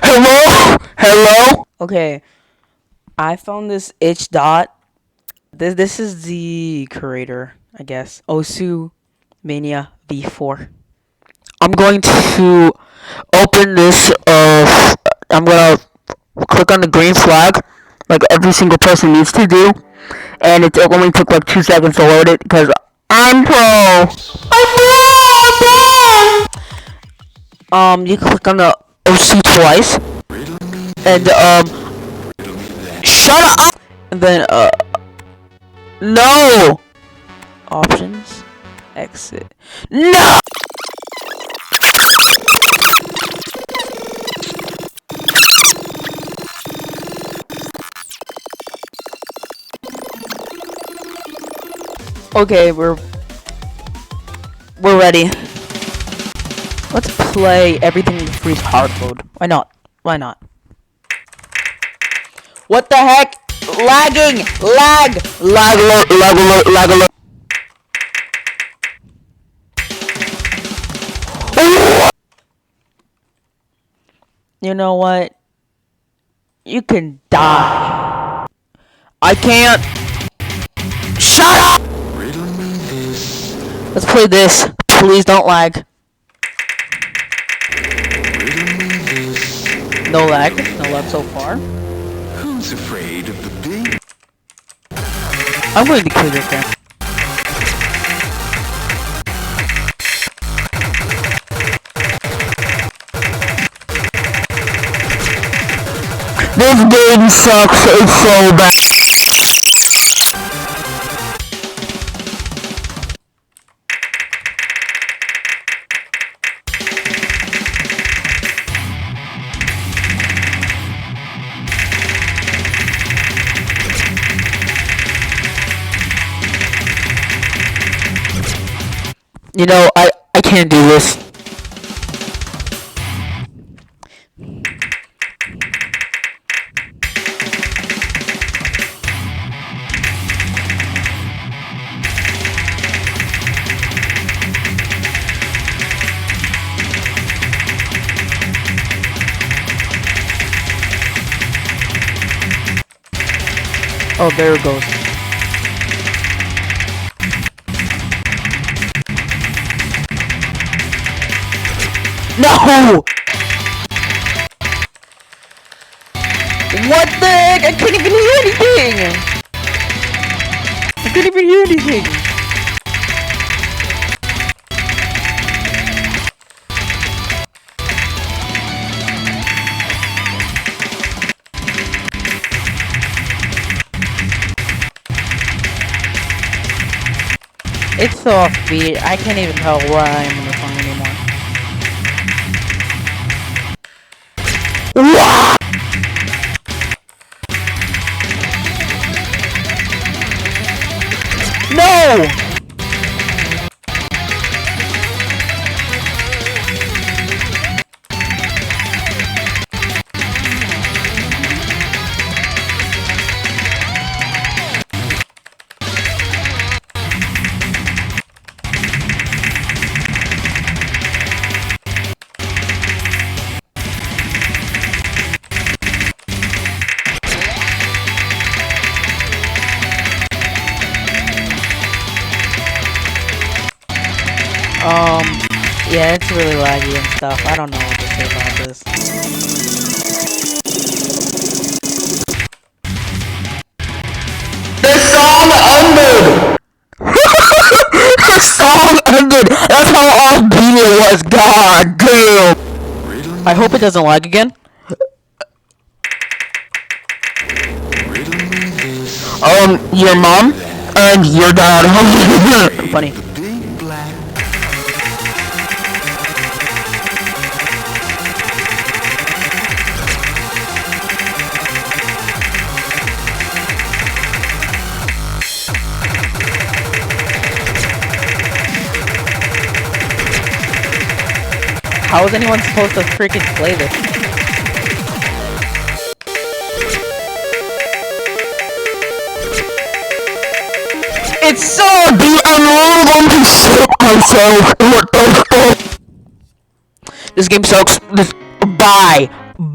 Hello? Hello? Okay, I found this itch dot. This is the creator, I guess. Osu Mania V4. I'm going to open this. I'm gonna click on the green flag, like every single person needs to do, and it only took like 2 seconds to load it because I'm pro. I'm pro. You click on the OC twice, and shut up. And then no options, exit. No. Okay, we're ready. Let's play everything in freeze hard mode. Why not? Why not? What the heck? Lagging! Lag! Lag alert! Lag alert! Lag alert! You know what? You can die. I can't. Shut up! Let's play this. Please don't lag. No lag. No lag so far. Who's afraid of the big? I'm going to clear this game. This game sucks. It's so bad. You know, I can't do this. Oh, there it goes. No! What the heck? I can't even hear anything! I can't even hear anything! It's so offbeat, I can't even tell where I am in the song anymore. What? No! Yeah, it's really laggy and stuff. I don't know what to say about this. The song ended! The song ended! That's how offbeat it was, god damn! I hope it doesn't lag again. Your mom and your dad. Funny. How is anyone supposed to freaking play this? It's so deep, I'm really going to shit myself. What the fuck? This game sucks. Bye. Bye.